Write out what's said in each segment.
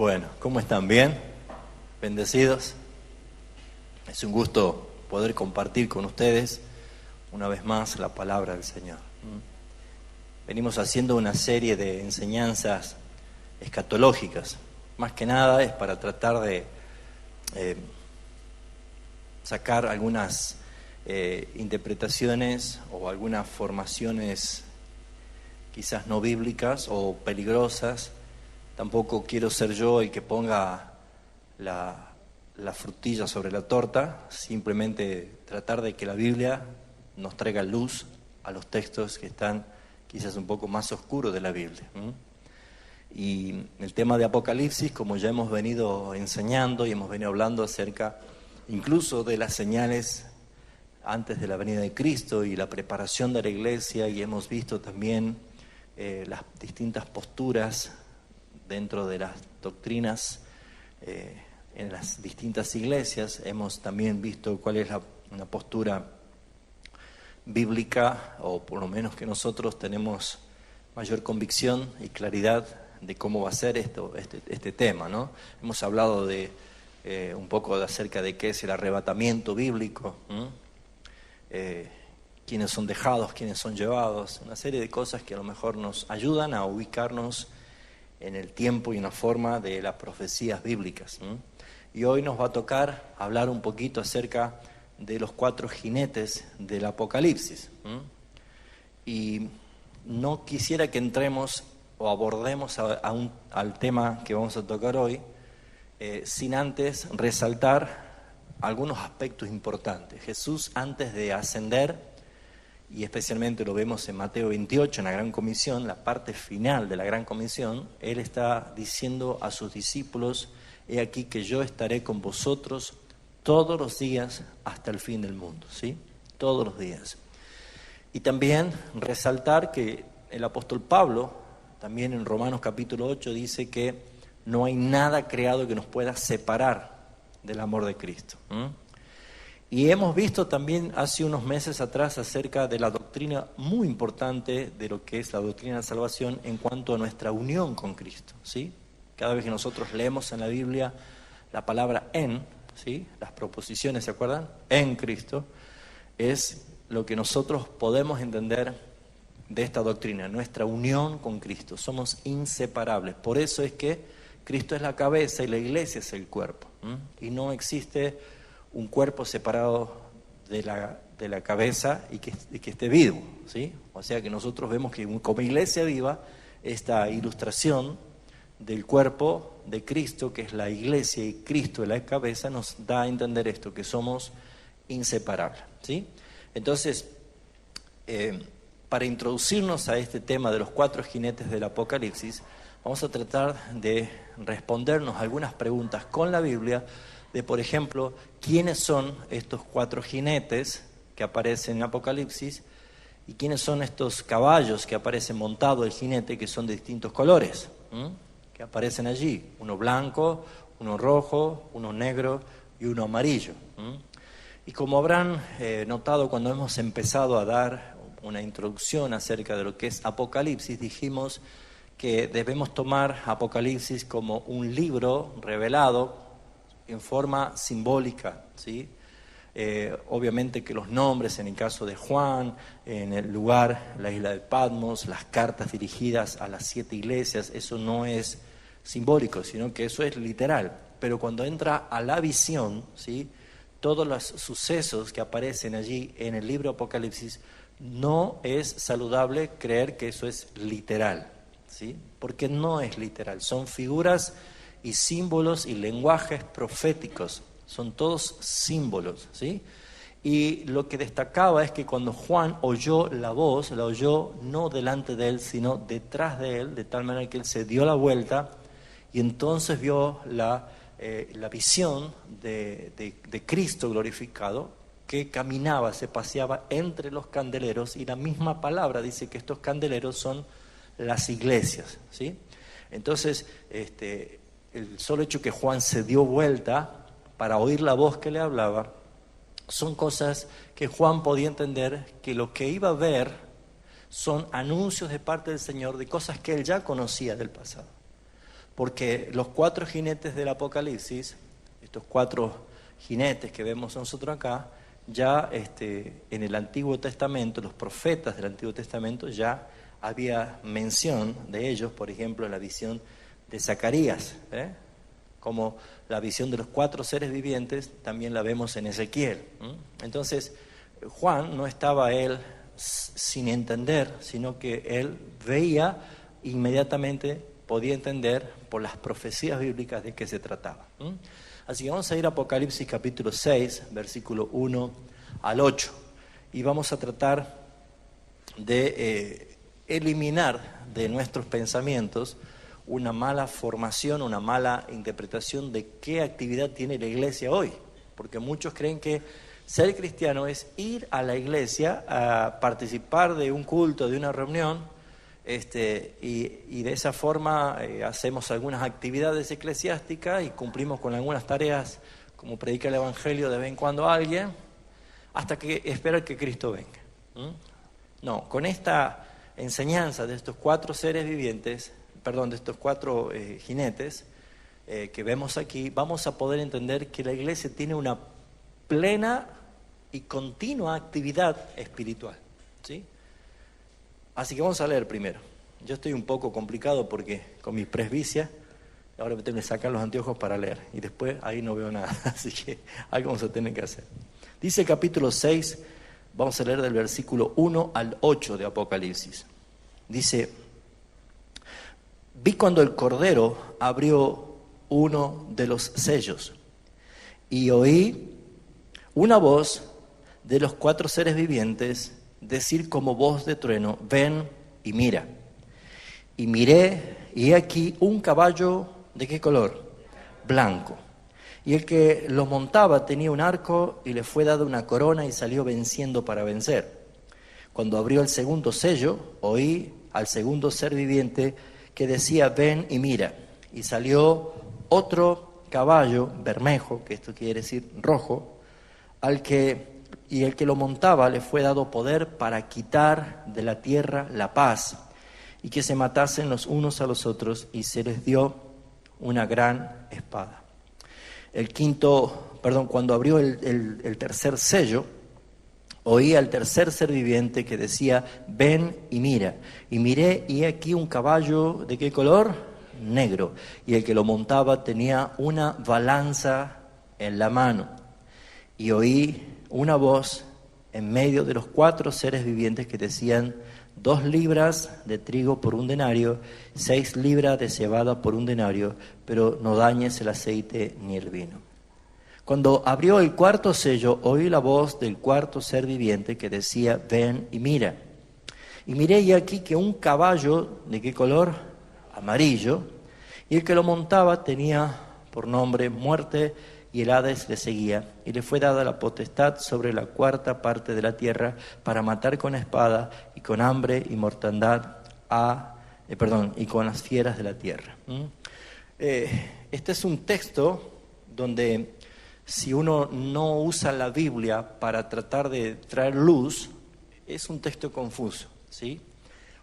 Bueno, ¿cómo están? ¿Bien? ¿Bendecidos? Es un gusto poder compartir con ustedes una vez más la palabra del Señor. Venimos haciendo una serie de enseñanzas escatológicas. Más que nada es para tratar de sacar algunas interpretaciones o algunas formaciones quizás no bíblicas o peligrosas. Tampoco quiero ser yo el que ponga la frutilla sobre la torta, simplemente tratar de que la Biblia nos traiga luz a los textos que están quizás un poco más oscuros de la Biblia. Y el tema de Apocalipsis, como ya hemos venido enseñando y hemos venido hablando acerca incluso de las señales antes de la venida de Cristo y la preparación de la iglesia, y hemos visto también las distintas posturas dentro de las doctrinas en las distintas iglesias. Hemos también visto cuál es una postura bíblica, o por lo menos que nosotros tenemos mayor convicción y claridad de cómo va a ser este tema, ¿no? Hemos hablado de un poco acerca de qué es el arrebatamiento bíblico, quiénes son dejados, quiénes son llevados, una serie de cosas que a lo mejor nos ayudan a ubicarnos en el tiempo y en la forma de las profecías bíblicas. Y hoy nos va a tocar hablar un poquito acerca de los 4 jinetes del Apocalipsis. Y no quisiera que entremos o abordemos al tema que vamos a tocar hoy sin antes resaltar algunos aspectos importantes. Jesús, antes de ascender, y especialmente lo vemos en Mateo 28, en la Gran Comisión, la parte final de la Gran Comisión, Él está diciendo a sus discípulos: he aquí que yo estaré con vosotros todos los días hasta el fin del mundo, ¿sí? Todos los días. Y también resaltar que el apóstol Pablo, también en Romanos capítulo 8, dice que no hay nada creado que nos pueda separar del amor de Cristo. Y hemos visto también hace unos meses atrás acerca de la doctrina muy importante de lo que es la doctrina de la salvación en cuanto a nuestra unión con Cristo, ¿sí? Cada vez que nosotros leemos en la Biblia la palabra en, ¿sí? Las proposiciones, ¿se acuerdan? En Cristo, es lo que nosotros podemos entender de esta doctrina, nuestra unión con Cristo. Somos inseparables. Por eso es que Cristo es la cabeza y la iglesia es el cuerpo. Y no existe un cuerpo separado de la cabeza y que esté vivo, ¿sí? O sea que nosotros vemos que como iglesia viva, esta ilustración del cuerpo de Cristo, que es la iglesia, y Cristo es la cabeza, nos da a entender esto, que somos inseparables, ¿sí? Entonces, para introducirnos a este tema de los 4 jinetes del Apocalipsis, vamos a tratar de respondernos algunas preguntas con la Biblia, de, por ejemplo, quiénes son estos 4 jinetes que aparecen en Apocalipsis y quiénes son estos caballos que aparecen montados el jinete, que son de distintos colores, que aparecen allí, uno blanco, uno rojo, uno negro y uno amarillo. Y como habrán notado cuando hemos empezado a dar una introducción acerca de lo que es Apocalipsis, dijimos que debemos tomar Apocalipsis como un libro revelado en forma simbólica, ¿sí? Obviamente que los nombres, en el caso de Juan, en el lugar, la isla de Patmos, las cartas dirigidas a las 7 iglesias, eso no es simbólico, sino que eso es literal. Pero cuando entra a la visión, ¿sí? Todos los sucesos que aparecen allí en el libro Apocalipsis, no es saludable creer que eso es literal, ¿sí? Porque no es literal, son figuras y símbolos y lenguajes proféticos, son todos símbolos, ¿sí? Y lo que destacaba es que cuando Juan oyó la voz, la oyó no delante de él, sino detrás de él, de tal manera que él se dio la vuelta y entonces vio la visión de Cristo glorificado, que caminaba, se paseaba entre los candeleros, y la misma palabra dice que estos candeleros son las iglesias, ¿sí? Entonces, el solo hecho que Juan se dio vuelta para oír la voz que le hablaba, son cosas que Juan podía entender que lo que iba a ver son anuncios de parte del Señor de cosas que él ya conocía del pasado. porque los 4 jinetes del Apocalipsis, estos 4 jinetes que vemos nosotros acá, ya en el Antiguo Testamento, los profetas del Antiguo Testamento, ya había mención de ellos, por ejemplo, en la visión de Zacarías, como la visión de los 4 seres vivientes, también la vemos en Ezequiel. Entonces, Juan no estaba él sin entender, sino que él veía inmediatamente, podía entender por las profecías bíblicas de qué se trataba. Así que vamos a ir a Apocalipsis capítulo 6, versículo 1 al 8, y vamos a tratar de eliminar de nuestros pensamientos una mala formación, una mala interpretación de qué actividad tiene la iglesia hoy, porque muchos creen que ser cristiano es ir a la iglesia a participar de un culto, de una reunión, y de esa forma hacemos algunas actividades eclesiásticas y cumplimos con algunas tareas, como predica el Evangelio de vez en cuando a alguien, hasta que esperar que Cristo venga. No, con esta enseñanza de estos 4 seres vivientes, de estos 4 jinetes que vemos aquí, vamos a poder entender que la iglesia tiene una plena y continua actividad espiritual, ¿sí? Así que vamos a leer primero. Yo estoy un poco complicado porque con mi presbicia, ahora me tengo que sacar los anteojos para leer, y después ahí no veo nada, así que algo vamos a tener que hacer. Dice el capítulo 6, vamos a leer del versículo 1 al 8 de Apocalipsis. Dice: vi cuando el Cordero abrió uno de los sellos, y oí una voz de los 4 seres vivientes decir como voz de trueno: ven y mira. Y miré, y he aquí un caballo, ¿de qué color? Blanco. Y el que lo montaba tenía un arco, y le fue dada una corona, y salió venciendo para vencer. Cuando abrió el segundo sello, oí al segundo ser viviente que decía: ven y mira. Y salió otro caballo bermejo, que esto quiere decir rojo, y el que lo montaba le fue dado poder para quitar de la tierra la paz, y que se matasen los unos a los otros, y se les dio una gran espada. Cuando abrió el tercer sello, oí al tercer ser viviente que decía: ven y mira. Y miré, y aquí un caballo, ¿de qué color? Negro. Y el que lo montaba tenía una balanza en la mano. Y oí una voz en medio de los 4 seres vivientes que decían: 2 libras de trigo por un denario, 6 libras de cebada por un denario, pero no dañes el aceite ni el vino. Cuando abrió el cuarto sello, oí la voz del 4 ser viviente que decía: ven y mira. Y miré, y aquí que un caballo, ¿de qué color? Amarillo, y el que lo montaba tenía por nombre Muerte, y el Hades le seguía, y le fue dada la potestad sobre la 4ª parte de la tierra para matar con espada y con hambre y mortandad y con las fieras de la tierra. Este es un texto donde, si uno no usa la Biblia para tratar de traer luz, es un texto confuso, ¿sí?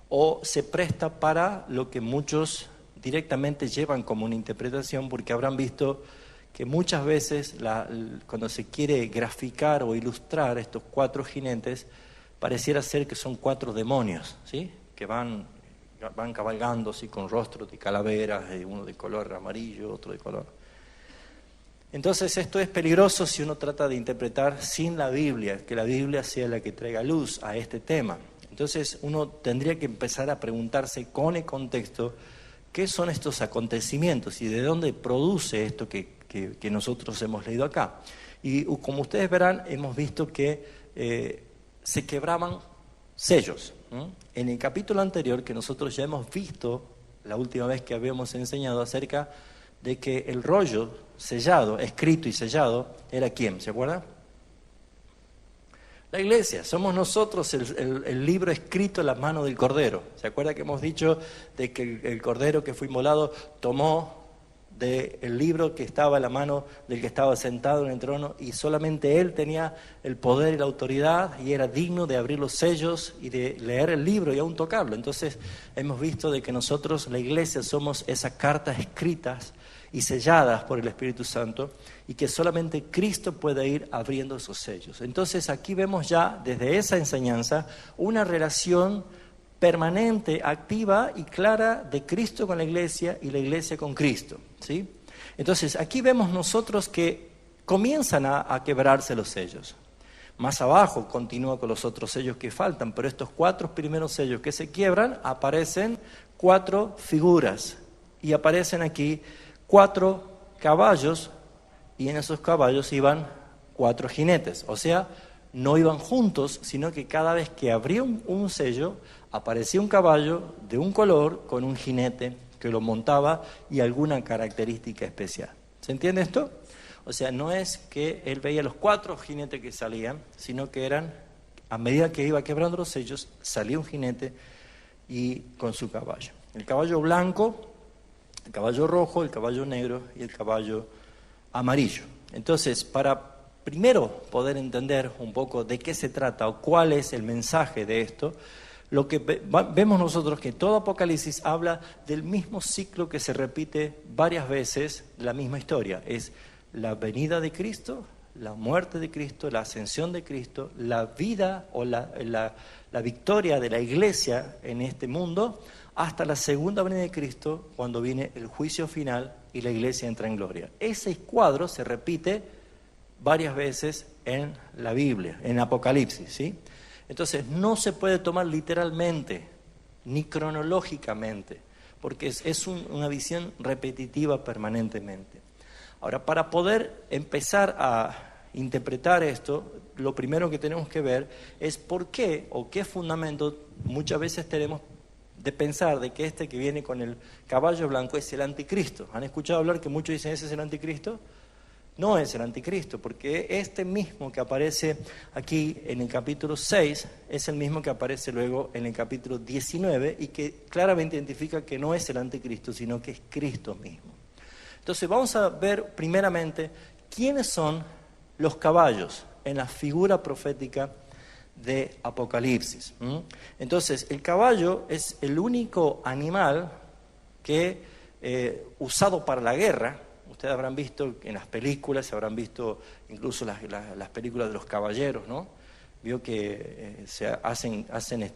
O se presta para lo que muchos directamente llevan como una interpretación, porque habrán visto que muchas veces cuando se quiere graficar o ilustrar estos 4 jinetes, pareciera ser que son 4 demonios, ¿sí? Que van cabalgando así con rostros de calaveras, uno de color amarillo, otro de color. Entonces esto es peligroso si uno trata de interpretar sin la Biblia, que la Biblia sea la que traiga luz a este tema. Entonces uno tendría que empezar a preguntarse con el contexto: ¿qué son estos acontecimientos y de dónde produce esto que nosotros hemos leído acá? Y como ustedes verán, hemos visto que se quebraban sellos. En el capítulo anterior, que nosotros ya hemos visto, la última vez que habíamos enseñado acerca de que el rollo sellado, escrito y sellado, ¿era quién? ¿Se acuerdan? La iglesia, somos nosotros el libro escrito en la mano del Cordero. ¿Se acuerda que hemos dicho de que el Cordero que fue inmolado tomó del libro que estaba en la mano del que estaba sentado en el trono, y solamente él tenía el poder y la autoridad y era digno de abrir los sellos y de leer el libro y aún tocarlo. Entonces hemos visto de que nosotros, la iglesia, somos esas cartas escritas y selladas por el Espíritu Santo, y que solamente Cristo puede ir abriendo esos sellos. Entonces aquí vemos ya desde esa enseñanza una relación permanente, activa y clara de Cristo con la iglesia y la iglesia con Cristo, ¿sí? Entonces aquí vemos nosotros que comienzan a quebrarse los sellos. Más abajo continúa con los otros sellos que faltan, pero estos 4 primeros sellos que se quiebran, aparecen 4 figuras y aparecen aquí 4 caballos, y en esos caballos iban 4 jinetes, o sea, no iban juntos, sino que cada vez que abría un sello, aparecía un caballo de un color con un jinete que lo montaba y alguna característica especial. ¿Se entiende esto? O sea, no es que él veía los 4 jinetes que salían, sino que eran, a medida que iba quebrando los sellos, salía un jinete y con su caballo. El caballo blanco, el caballo rojo, el caballo negro y el caballo amarillo. Entonces, para primero poder entender un poco de qué se trata o cuál es el mensaje de esto, lo que vemos nosotros que todo Apocalipsis habla del mismo ciclo que se repite varias veces, la misma historia. Es la venida de Cristo, la muerte de Cristo, la ascensión de Cristo, la vida o la victoria de la iglesia en este mundo, hasta la segunda venida de Cristo, cuando viene el juicio final y la iglesia entra en gloria. Ese cuadro se repite varias veces en la Biblia, en Apocalipsis, ¿sí? Entonces no se puede tomar literalmente ni cronológicamente, porque es una visión repetitiva permanentemente. Ahora, para poder empezar a interpretar esto, lo primero que tenemos que ver es por qué o qué fundamento muchas veces tenemos de pensar de que este que viene con el caballo blanco es el anticristo. ¿Han escuchado hablar que muchos dicen ese es el anticristo? No es el anticristo, porque este mismo que aparece aquí en el capítulo 6 es el mismo que aparece luego en el capítulo 19 y que claramente identifica que no es el anticristo, sino que es Cristo mismo. Entonces vamos a ver primeramente quiénes son los caballos en la figura profética de Apocalipsis. Entonces el caballo es el único animal que usado para la guerra. Ustedes habrán visto en las películas, habrán visto incluso las películas de los caballeros, ¿no? Vio que se hacen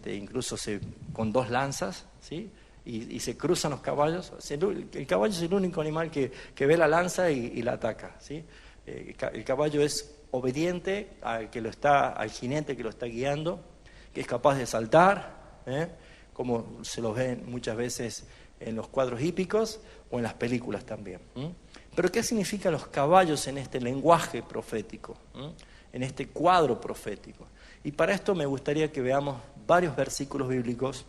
incluso con 2 lanzas, ¿sí? Y se cruzan los caballos. El caballo es el único animal que ve la lanza y la ataca, ¿sí? El caballo es obediente al jinete que lo está guiando, que es capaz de saltar, como se lo ven muchas veces en los cuadros hípicos o en las películas también. Pero ¿qué significan los caballos en este lenguaje profético? En este cuadro profético. Y para esto me gustaría que veamos varios versículos bíblicos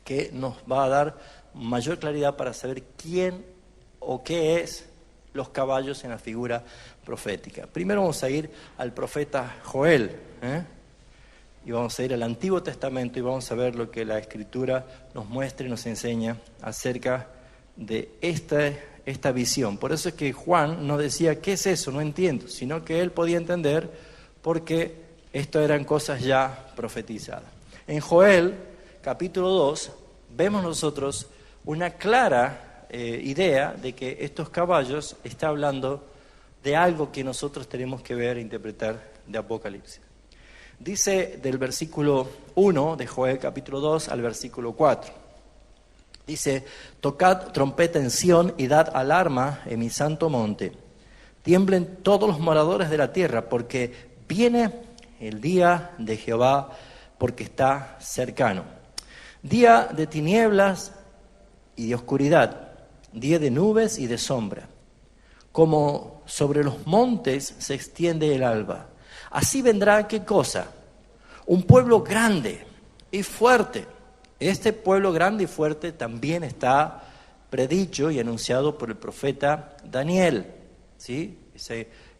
que nos va a dar mayor claridad para saber quién o qué es los caballos en la figura profética. Primero vamos a ir al profeta Joel, y vamos a ir al Antiguo Testamento y vamos a ver lo que la Escritura nos muestra y nos enseña acerca de esta visión. Por eso es que Juan no decía, ¿qué es eso? No entiendo, sino que él podía entender porque esto eran cosas ya profetizadas. En Joel, capítulo 2, vemos nosotros una clara idea de que estos caballos está hablando de algo que nosotros tenemos que ver e interpretar de Apocalipsis. Dice del versículo 1 de Joel capítulo 2 al versículo 4. Dice, tocad trompeta en Sión y dad alarma en mi santo monte. Tiemblen todos los moradores de la tierra, porque viene el día de Jehová, porque está cercano. Día de tinieblas y de oscuridad, día de nubes y de sombra. Como sobre los montes se extiende el alba. Así vendrá, ¿qué cosa? Un pueblo grande y fuerte. Este pueblo grande y fuerte también está predicho y anunciado por el profeta Daniel, ¿sí?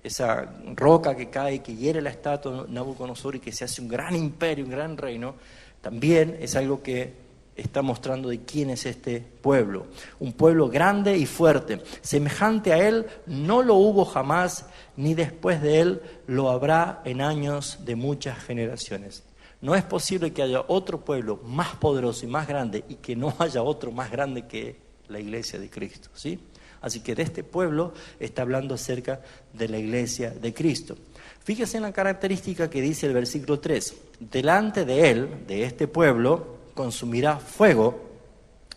Esa roca que cae, que hiere la estatua de Nabucodonosor y que se hace un gran imperio, un gran reino, también es algo que está mostrando de quién es este pueblo. Un pueblo grande y fuerte. Semejante a él no lo hubo jamás, ni después de él lo habrá en años de muchas generaciones. No es posible que haya otro pueblo más poderoso y más grande y que no haya otro más grande que la iglesia de Cristo, ¿sí? Así que de este pueblo está hablando acerca de la iglesia de Cristo. Fíjese en la característica que dice el versículo 3. Delante de él, de este pueblo, consumirá fuego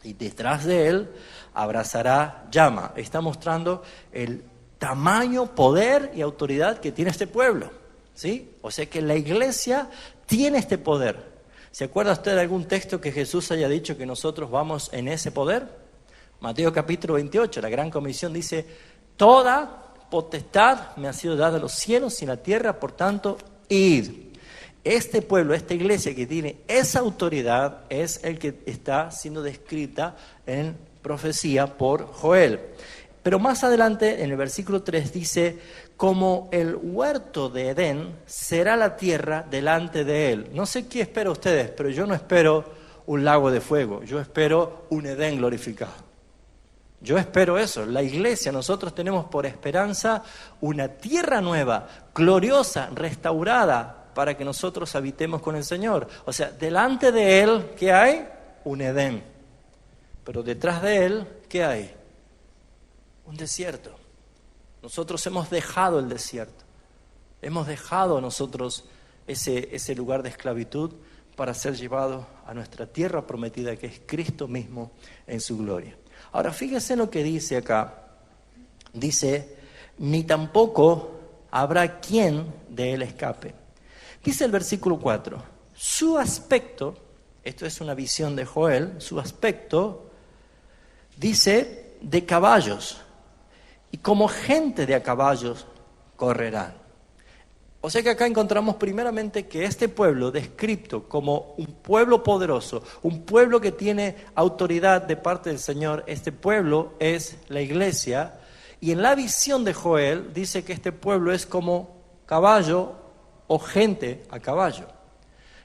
y detrás de él abrazará llama. Está mostrando el tamaño, poder y autoridad que tiene este pueblo, ¿sí? O sea que la iglesia tiene este poder. ¿Se acuerda usted de algún texto que Jesús haya dicho que nosotros vamos en ese poder? Mateo capítulo 28, la gran comisión dice: toda potestad me ha sido dada en los cielos y en la tierra, por tanto, id. Este pueblo, esta iglesia que tiene esa autoridad es el que está siendo descrita en profecía por Joel. Pero más adelante, en el versículo 3, dice: como el huerto de Edén será la tierra delante de él. No sé qué esperan ustedes, pero yo no espero un lago de fuego, yo espero un Edén glorificado. Yo espero eso. La iglesia, nosotros tenemos por esperanza una tierra nueva, gloriosa, restaurada, para que nosotros habitemos con el Señor. O sea, delante de él, ¿qué hay? Un Edén. Pero detrás de él, ¿qué hay? Un desierto. Nosotros hemos dejado el desierto. Hemos dejado nosotros ese lugar de esclavitud para ser llevados a nuestra tierra prometida, que es Cristo mismo en su gloria. Ahora, fíjese en lo que dice acá. Dice: ni tampoco habrá quien de él escape. Dice el versículo 4, su aspecto, esto es una visión de Joel, su aspecto, dice, de caballos, y como gente de a caballos correrán. O sea que acá encontramos primeramente que este pueblo, descrito como un pueblo poderoso, un pueblo que tiene autoridad de parte del Señor, este pueblo es la iglesia, y en la visión de Joel dice que este pueblo es como caballo o gente a caballo.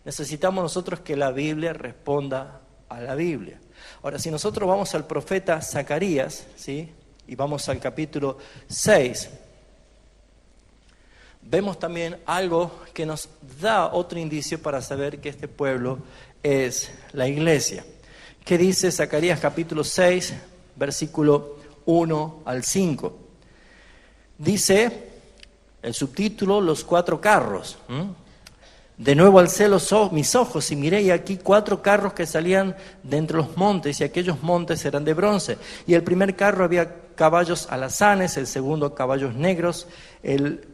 Necesitamos nosotros que la Biblia responda a la Biblia. Ahora, si nosotros vamos al profeta Zacarías, ¿sí? Y vamos al capítulo 6, vemos también algo que nos da otro indicio para saber que este pueblo es la iglesia. ¿Qué dice Zacarías capítulo 6, versículo 1 al 5? Dice el subtítulo: los 4 carros. De nuevo alcé mis ojos y miré, y aquí 4 carros que salían de entre los montes, y aquellos montes eran de bronce. Y el primer carro había caballos alazanes, el segundo caballos negros, el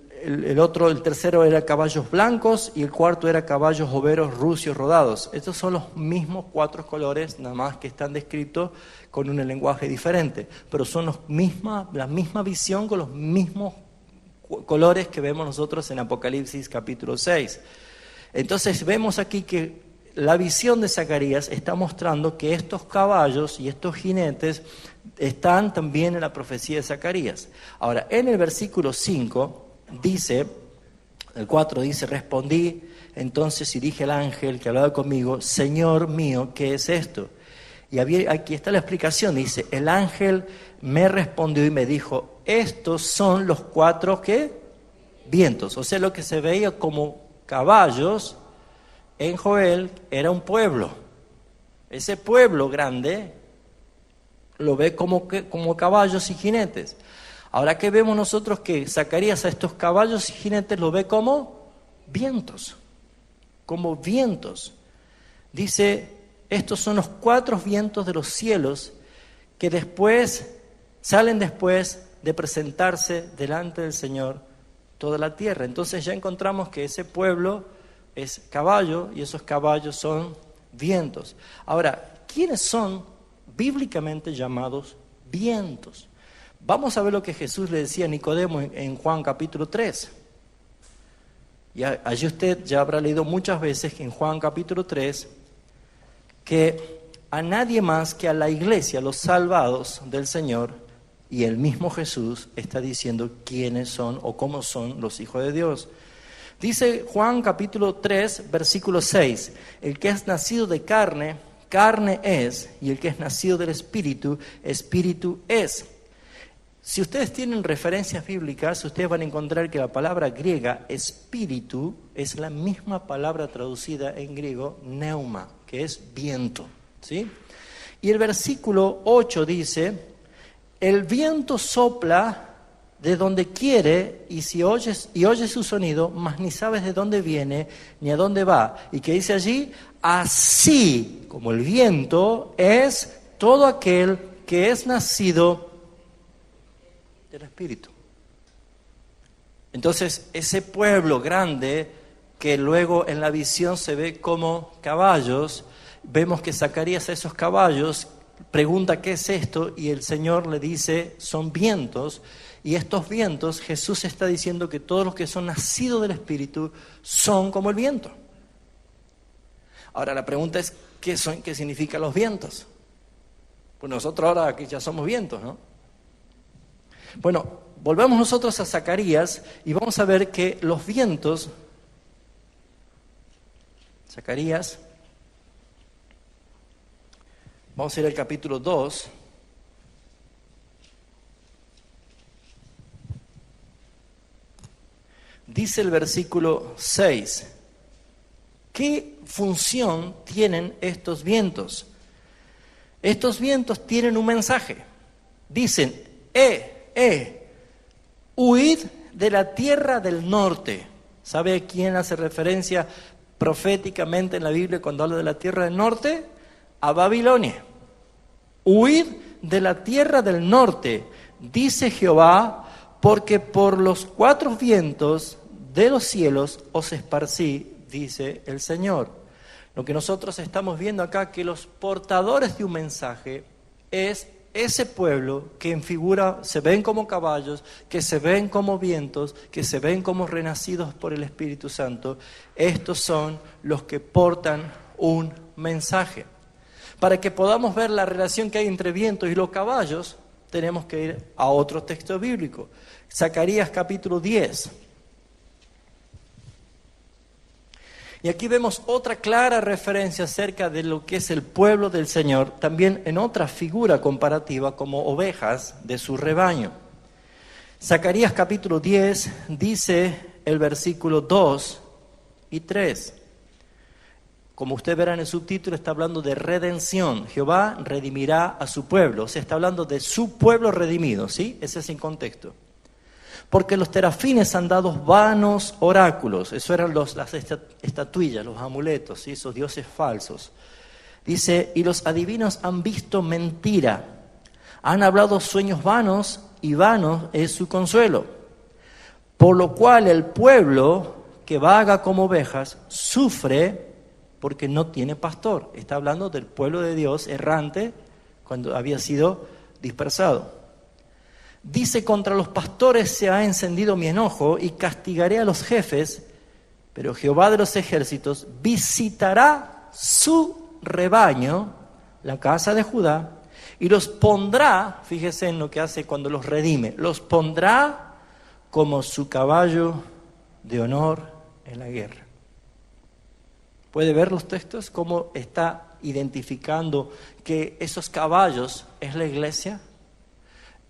tercero era caballos blancos, y el cuarto era caballos overos rucios rodados. Estos son los mismos 4 colores, nada más que están descritos con un lenguaje diferente, pero son la misma visión con los mismos colores que vemos nosotros en Apocalipsis capítulo 6. Entonces vemos aquí que la visión de Zacarías está mostrando que estos caballos y estos jinetes están también en la profecía de Zacarías. Ahora, en el versículo 5 dice, el 4 dice: respondí entonces y dije al ángel que hablaba conmigo: Señor mío, ¿qué es esto? Y aquí está la explicación, dice: el ángel me respondió y me dijo: estos son los 4 ¿qué? Vientos. O sea, lo que se veía como caballos en Joel era un pueblo. Ese pueblo grande lo ve como caballos y jinetes. Ahora, ¿qué vemos nosotros? Que Zacarías a estos caballos y jinetes lo ve como vientos. Como vientos. Dice: estos son los 4 vientos de los cielos que salen después de presentarse delante del Señor toda la tierra. Entonces ya encontramos que ese pueblo es caballo y esos caballos son vientos. Ahora, ¿quiénes son bíblicamente llamados vientos? Vamos a ver lo que Jesús le decía a Nicodemo en Juan capítulo 3. Y allí usted ya habrá leído muchas veces que en Juan capítulo 3 que a nadie más que a la iglesia, los salvados del Señor, y el mismo Jesús está diciendo quiénes son o cómo son los hijos de Dios. Dice Juan capítulo 3, versículo 6: el que es nacido de carne carne es, y el que es nacido del Espíritu, espíritu es. Si ustedes tienen referencias bíblicas, ustedes van a encontrar que la palabra griega espíritu es la misma palabra traducida en griego pneuma, que es viento, ¿sí? Y el versículo 8 dice, el viento sopla de donde quiere y oyes su sonido, mas ni sabes de dónde viene ni a dónde va. Y que dice allí, así como el viento es todo aquel que es nacido del Espíritu. Entonces, ese pueblo grande que luego en la visión se ve como caballos, vemos que Zacarías a esos caballos pregunta qué es esto y el Señor le dice son vientos, y estos vientos Jesús está diciendo que todos los que son nacidos del Espíritu son como el viento. Ahora la pregunta es ¿qué significan los vientos? Pues nosotros ahora aquí ya somos vientos, ¿no? Bueno, volvemos nosotros a Zacarías y vamos a ver que los vientos, Zacarías, vamos a ir al capítulo 2. Dice el versículo 6, ¿qué función tienen estos vientos? Estos vientos tienen un mensaje. Dicen, huid de la tierra del norte. ¿Sabe a quién hace referencia proféticamente en la Biblia cuando habla de la tierra del norte? A Babilonia. Huid de la tierra del norte, dice Jehová, porque por los 4 vientos de los cielos os esparcí, dice el Señor. Lo que nosotros estamos viendo acá, que los portadores de un mensaje es ese pueblo que en figura se ven como caballos, que se ven como vientos, que se ven como renacidos por el Espíritu Santo. Estos son los que portan un mensaje. Para que podamos ver la relación que hay entre vientos y los caballos, tenemos que ir a otro texto bíblico. Zacarías capítulo 10. Y aquí vemos otra clara referencia acerca de lo que es el pueblo del Señor, también en otra figura comparativa como ovejas de su rebaño. Zacarías capítulo 10 dice el versículo 2 y 3. Como usted verá en el subtítulo, está hablando de redención. Jehová redimirá a su pueblo. O sea, está hablando de su pueblo redimido, ¿sí? Ese es el contexto. Porque los terafines han dado vanos oráculos. Eso eran las estatuillas, los amuletos, ¿sí? Esos dioses falsos. Dice, y los adivinos han visto mentira. Han hablado sueños vanos y vano es su consuelo. Por lo cual el pueblo que vaga como ovejas sufre porque no tiene pastor. Está hablando del pueblo de Dios errante cuando había sido dispersado. Dice, contra los pastores se ha encendido mi enojo y castigaré a los jefes, pero Jehová de los ejércitos visitará su rebaño, la casa de Judá, y los pondrá, fíjese en lo que hace cuando los redime, los pondrá como su caballo de honor en la guerra. ¿Puede ver los textos? ¿Cómo está identificando que esos caballos es la iglesia?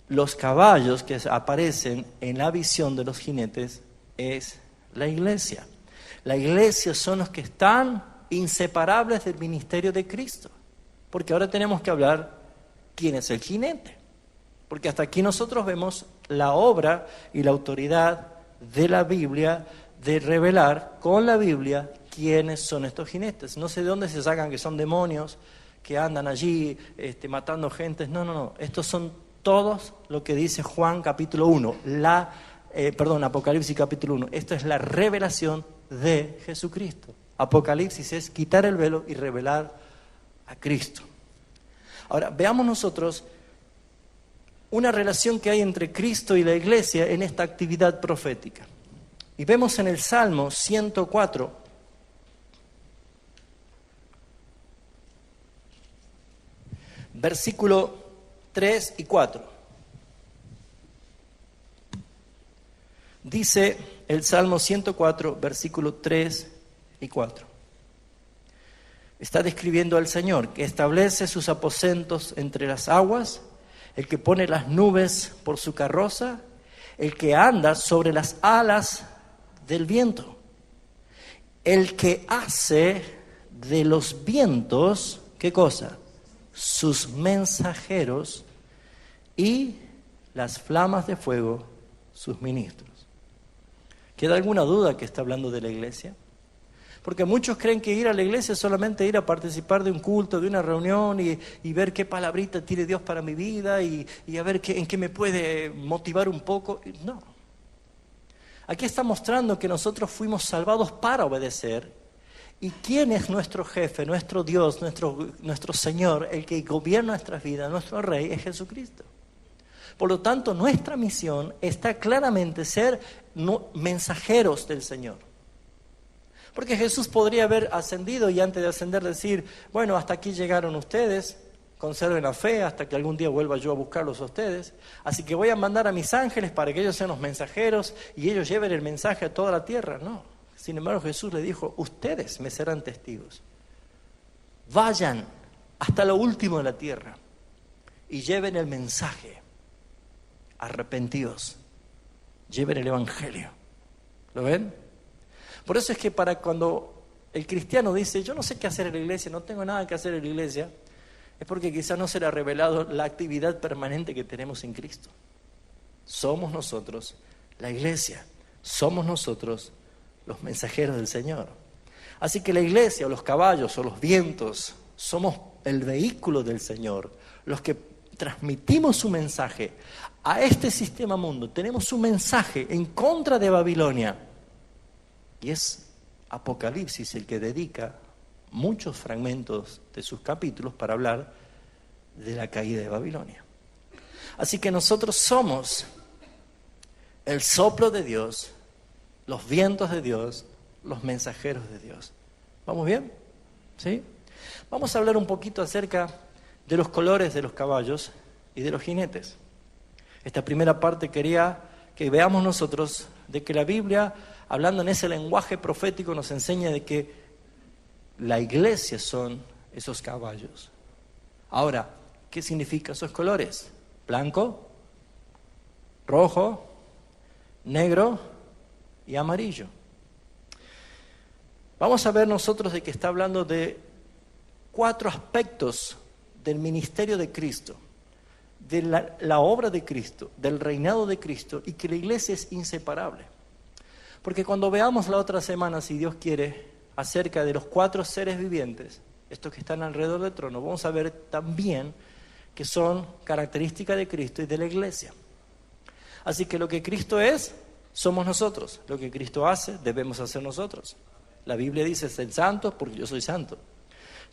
Los caballos que aparecen en la visión de los jinetes es la iglesia. La iglesia son los que están inseparables del ministerio de Cristo. Porque ahora tenemos que hablar quién es el jinete. Porque hasta aquí nosotros vemos la obra y la autoridad de la Biblia de revelar con la Biblia quiénes son estos jinetes. No sé de dónde se sacan que son demonios, que andan allí matando gentes. No. Estos son todos lo que dice Juan capítulo 1, Apocalipsis capítulo 1. Esto es la revelación de Jesucristo. Apocalipsis es quitar el velo y revelar a Cristo. Ahora, veamos nosotros una relación que hay entre Cristo y la iglesia en esta actividad profética. Y vemos en el Salmo 104, versículo 3 y 4. Dice el Salmo 104, versículo 3 y 4. Está describiendo al Señor, que establece sus aposentos entre las aguas, el que pone las nubes por su carroza, el que anda sobre las alas del viento, el que hace de los vientos, ¿qué cosa? Sus mensajeros, y las flamas de fuego, sus ministros. ¿Queda alguna duda que está hablando de la iglesia? Porque muchos creen que ir a la iglesia es solamente ir a participar de un culto, de una reunión y ver qué palabrita tiene Dios para mi vida y a ver en qué me puede motivar un poco. No. Aquí está mostrando que nosotros fuimos salvados para obedecer. ¿Y quién es nuestro jefe, nuestro Dios, nuestro Señor, el que gobierna nuestras vidas, nuestro Rey, es Jesucristo? Por lo tanto, nuestra misión está claramente ser mensajeros del Señor. Porque Jesús podría haber ascendido y antes de ascender decir, bueno, hasta aquí llegaron ustedes, conserven la fe hasta que algún día vuelva yo a buscarlos a ustedes. Así que voy a mandar a mis ángeles para que ellos sean los mensajeros y ellos lleven el mensaje a toda la tierra. No. Sin embargo, Jesús le dijo, ustedes me serán testigos. Vayan hasta lo último de la tierra y lleven el mensaje. Arrepentidos. Lleven el evangelio. ¿Lo ven? Por eso es que para cuando el cristiano dice, yo no sé qué hacer en la iglesia, no tengo nada que hacer en la iglesia, es porque quizás no se le ha revelado la actividad permanente que tenemos en Cristo. Somos nosotros la iglesia, somos nosotros los mensajeros del Señor. Así que la iglesia o los caballos o los vientos somos el vehículo del Señor, los que transmitimos su mensaje a este sistema mundo. Tenemos un mensaje en contra de Babilonia. Y es Apocalipsis el que dedica muchos fragmentos de sus capítulos para hablar de la caída de Babilonia. Así que nosotros somos el soplo de Dios, los vientos de Dios, los mensajeros de Dios. ¿Vamos bien? ¿Sí? Vamos a hablar un poquito acerca de los colores de los caballos y de los jinetes. Esta primera parte quería que veamos nosotros de que la Biblia, hablando en ese lenguaje profético, nos enseña de que la iglesia son esos caballos. Ahora, ¿qué significan esos colores? Blanco, rojo, negro y amarillo. Vamos a ver nosotros de que está hablando de 4 aspectos del ministerio de Cristo, de la obra de Cristo, del reinado de Cristo, y que la iglesia es inseparable. Porque cuando veamos la otra semana, si Dios quiere, acerca de los 4 seres vivientes, estos que están alrededor del trono, vamos a ver también que son características de Cristo y de la iglesia. Así que lo que Cristo es, somos nosotros. Lo que Cristo hace, debemos hacer nosotros. La Biblia dice, sed santos porque yo soy santo.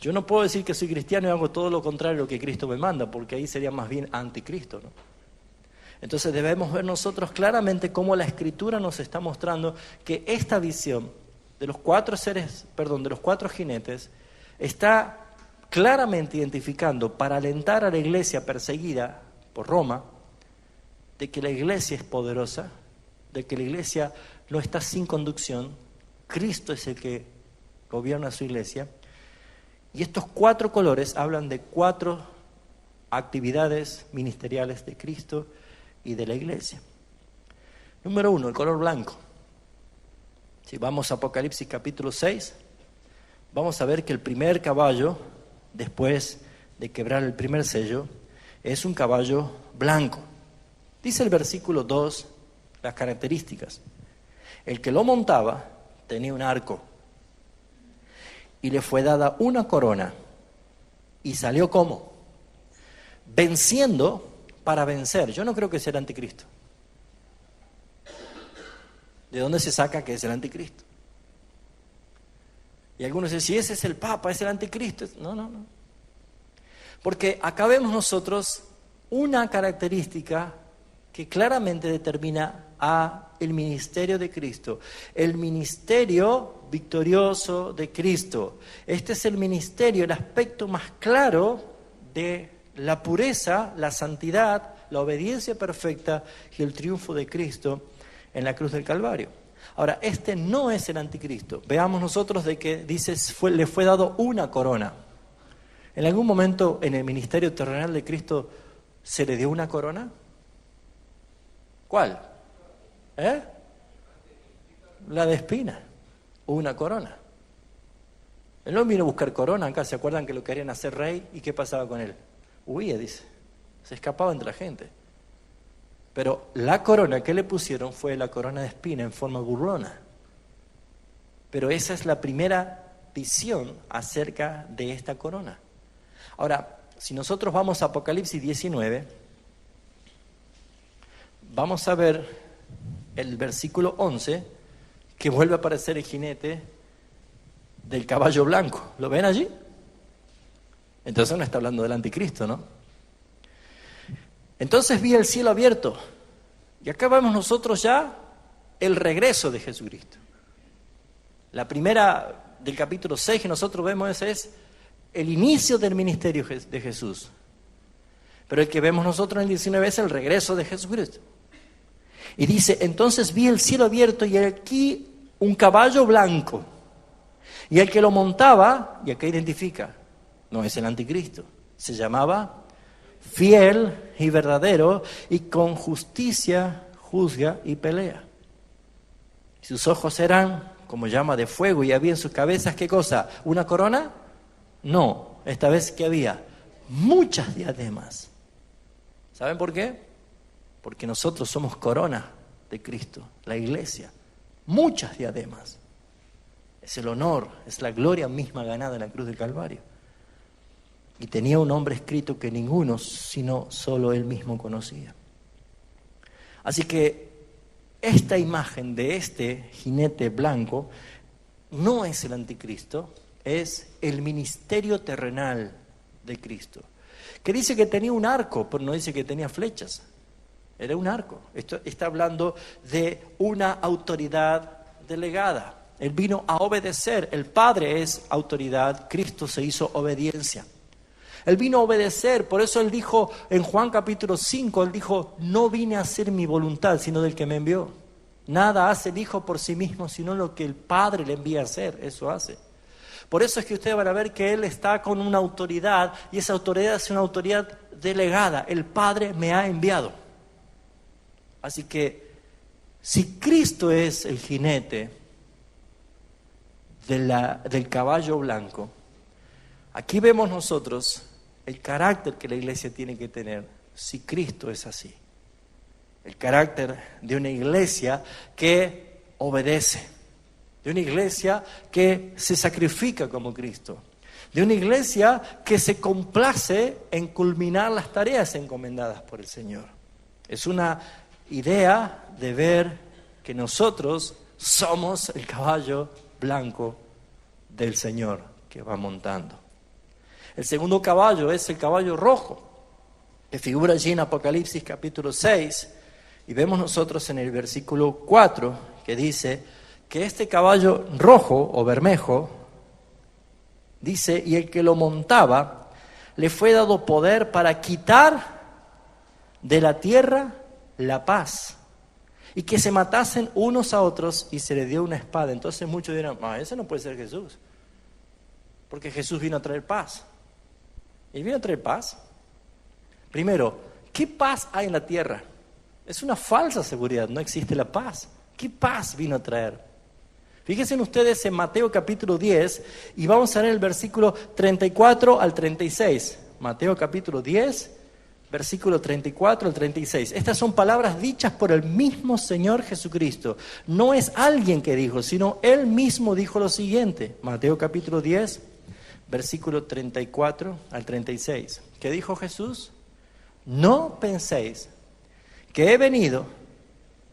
Yo no puedo decir que soy cristiano y hago todo lo contrario a lo que Cristo me manda, porque ahí sería más bien anticristo, ¿no? Entonces debemos ver nosotros claramente cómo la Escritura nos está mostrando que esta visión de los 4 jinetes está claramente identificando para alentar a la iglesia perseguida por Roma, de que la iglesia es poderosa, de que la iglesia no está sin conducción, Cristo es el que gobierna su iglesia. Y estos 4 colores hablan de 4 actividades ministeriales de Cristo y de la iglesia. Número 1, el color blanco. Si vamos a Apocalipsis capítulo 6, vamos a ver que el primer caballo, después de quebrar el primer sello, es un caballo blanco. Dice el versículo 2 las características. El que lo montaba tenía un arco y le fue dada una corona y salió ¿cómo? Venciendo para vencer. Yo no creo que sea el anticristo. ¿De dónde se saca que es el anticristo? Y algunos dicen, si ese es el Papa, es el anticristo. No. Porque acá vemos nosotros una característica que claramente determina a el ministerio de Cristo, el ministerio victorioso de Cristo. Este es el ministerio, el aspecto más claro de la pureza, la santidad, la obediencia perfecta y el triunfo de Cristo en la cruz del Calvario. Ahora, este no es el anticristo. Veamos nosotros de que dice, le fue dado una corona. ¿En algún momento en el ministerio terrenal de Cristo se le dio una corona? ¿Cuál? La de espina, una corona. Él no vino a buscar corona acá, ¿se acuerdan que lo querían hacer rey? ¿Y qué pasaba con él? Huía, dice, se escapaba entre la gente. Pero la corona que le pusieron fue la corona de espina en forma burlona. Pero esa es la primera visión acerca de esta corona. Ahora, si nosotros vamos a Apocalipsis 19, vamos a ver el versículo 11, que vuelve a aparecer el jinete del caballo blanco. ¿Lo ven allí? Entonces no está hablando del anticristo, ¿no? Entonces vi el cielo abierto, y acá vemos nosotros ya el regreso de Jesucristo. La primera del capítulo 6 que nosotros vemos es el inicio del ministerio de Jesús. Pero el que vemos nosotros en el 19 es el regreso de Jesucristo. Y dice, entonces vi el cielo abierto y aquí un caballo blanco. Y el que lo montaba, y acá identifica, no es el anticristo, se llamaba Fiel y Verdadero, y con justicia juzga y pelea. Y sus ojos eran como llama de fuego, y había en sus cabezas, ¿qué cosa? ¿Una corona? No, esta vez que había muchas diademas. ¿Saben por qué? Porque nosotros somos corona de Cristo, la iglesia. Muchas diademas. Es el honor, es la gloria misma ganada en la cruz del Calvario. Y tenía un nombre escrito que ninguno, sino solo él mismo conocía. Así que esta imagen de este jinete blanco no es el anticristo, es el ministerio terrenal de Cristo. Que dice que tenía un arco, pero no dice que tenía flechas. Era un arco. Esto está hablando de una autoridad delegada. Él vino a obedecer. El Padre es autoridad, Cristo se hizo obediencia. Él vino a obedecer, por eso él dijo en Juan capítulo 5, él dijo, no vine a hacer mi voluntad, sino del que me envió. Nada hace el Hijo por sí mismo, sino lo que el Padre le envía a hacer, eso hace. Por eso es que ustedes van a ver que él está con una autoridad, y esa autoridad es una autoridad delegada. El Padre me ha enviado. Así que, si Cristo es el jinete del caballo blanco, aquí vemos nosotros el carácter que la iglesia tiene que tener si Cristo es así. El carácter de una iglesia que obedece, de una iglesia que se sacrifica como Cristo, de una iglesia que se complace en culminar las tareas encomendadas por el Señor. Es una idea de ver que nosotros somos el caballo blanco del Señor que va montando. El segundo caballo es el caballo rojo, que figura allí en Apocalipsis capítulo 6, y vemos nosotros en el versículo 4, que dice que este caballo rojo o bermejo, dice, y el que lo montaba, le fue dado poder para quitar de la tierra la paz, y que se matasen unos a otros, y se le dio una espada. Entonces muchos dirán, ese no puede ser Jesús, porque Jesús vino a traer paz. ¿Y vino a traer paz? Primero, ¿qué paz hay en la tierra? Es una falsa seguridad, no existe la paz. ¿Qué paz vino a traer? Fíjense ustedes en Mateo capítulo 10, y vamos a ver el versículo 34 al 36. Mateo capítulo 10, versículo 34 al 36. Estas son palabras dichas por el mismo Señor Jesucristo. No es alguien que dijo, sino Él mismo dijo lo siguiente. Mateo capítulo 10, versículo 34 al 36. ¿Qué dijo Jesús? No penséis que he venido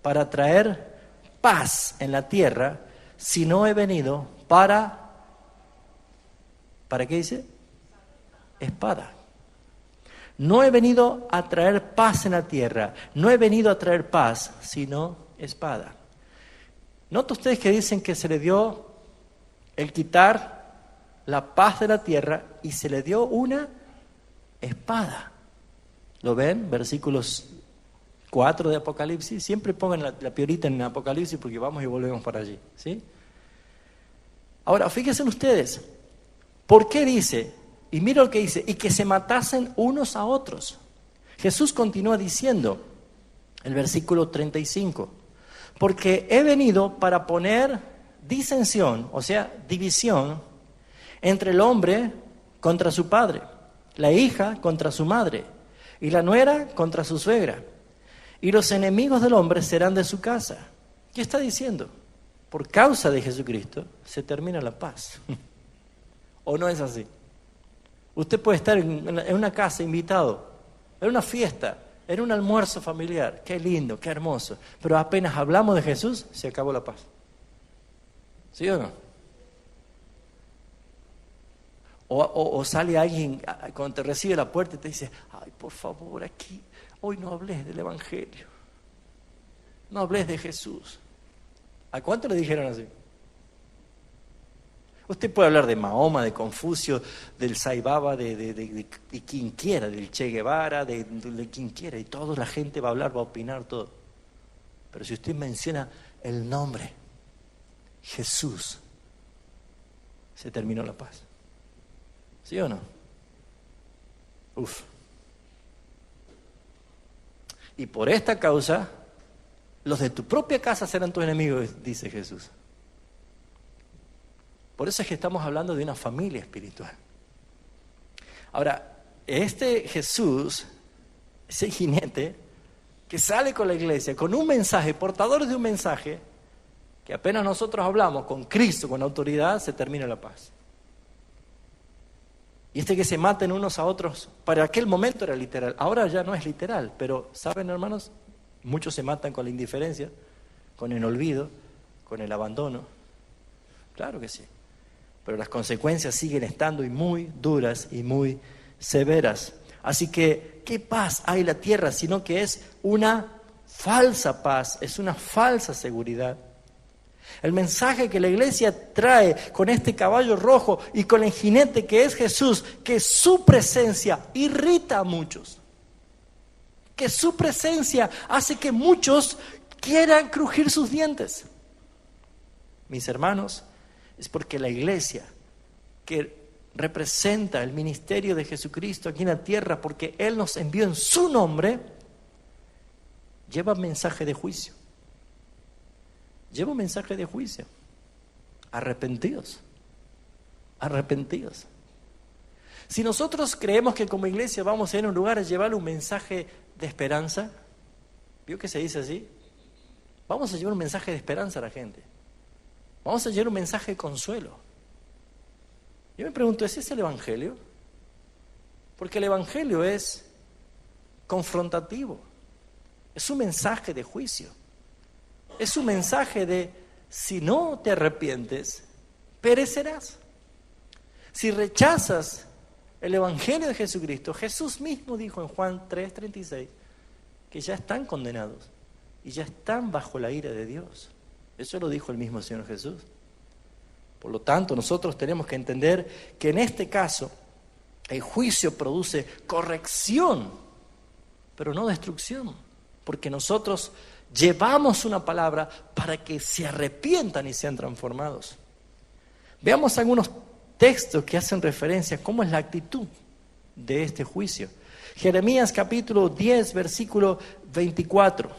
para traer paz en la tierra, sino he venido ¿para qué dice? Espada. No he venido a traer paz en la tierra, no he venido a traer paz, sino espada. ¿Nota ustedes que dicen que se le dio el quitar la paz de la tierra y se le dio una espada? ¿Lo ven? Versículos 4 de Apocalipsis. Siempre pongan la piorita en Apocalipsis porque vamos y volvemos para allí, ¿sí? Ahora, fíjense ustedes, ¿por qué dice? Y mira lo que dice, y que se matasen unos a otros. Jesús continúa diciendo, el versículo 35, porque he venido para poner disensión, o sea, división, entre el hombre contra su padre, la hija contra su madre, y la nuera contra su suegra. Y los enemigos del hombre serán de su casa. ¿Qué está diciendo? Por causa de Jesucristo se termina la paz. ¿O no es así? Usted puede estar en una casa invitado, en una fiesta, en un almuerzo familiar. Qué lindo, qué hermoso. Pero apenas hablamos de Jesús, se acabó la paz. ¿Sí o no? O sale alguien cuando te recibe la puerta y te dice, ay, por favor, aquí, hoy no hables del Evangelio. No hables de Jesús. ¿A cuánto le dijeron así? Usted puede hablar de Mahoma, de Confucio, del Sai Baba, de quien quiera, del Che Guevara, de quien quiera, y toda la gente va a hablar, va a opinar, todo. Pero si usted menciona el nombre, Jesús, se terminó la paz. ¿Sí o no? Uf. Y por esta causa, los de tu propia casa serán tus enemigos, dice Jesús. Por eso es que estamos hablando de una familia espiritual. Ahora, este Jesús, ese jinete, que sale con la iglesia, con un mensaje, portadores de un mensaje, que apenas nosotros hablamos con Cristo, con autoridad, se termina la paz. Y que se maten unos a otros, para aquel momento era literal, ahora ya no es literal, pero ¿saben, hermanos? Muchos se matan con la indiferencia, con el olvido, con el abandono. Claro que sí. Pero las consecuencias siguen estando y muy duras y muy severas. Así que, ¿qué paz hay en la tierra? Sino que es una falsa paz, es una falsa seguridad. El mensaje que la iglesia trae con este caballo rojo y con el jinete que es Jesús, que su presencia irrita a muchos, que su presencia hace que muchos quieran crujir sus dientes. Mis hermanos, es porque la iglesia que representa el ministerio de Jesucristo aquí en la tierra, porque Él nos envió en su nombre, lleva mensaje de juicio. Lleva un mensaje de juicio. Arrepentidos. Arrepentidos. Si nosotros creemos que como iglesia vamos a ir a un lugar a llevarle un mensaje de esperanza, ¿vio que se dice así? Vamos a llevar un mensaje de esperanza a la gente. Vamos a llevar un mensaje de consuelo. Yo me pregunto, ¿es ese el Evangelio? Porque el Evangelio es confrontativo. Es un mensaje de juicio. Es un mensaje de, si no te arrepientes, perecerás. Si rechazas el Evangelio de Jesucristo, Jesús mismo dijo en Juan 3:36 que ya están condenados y ya están bajo la ira de Dios. Eso lo dijo el mismo Señor Jesús. Por lo tanto, nosotros tenemos que entender que en este caso el juicio produce corrección, pero no destrucción, porque nosotros llevamos una palabra para que se arrepientan y sean transformados. Veamos algunos textos que hacen referencia a cómo es la actitud de este juicio. Jeremías capítulo 10, versículo 24.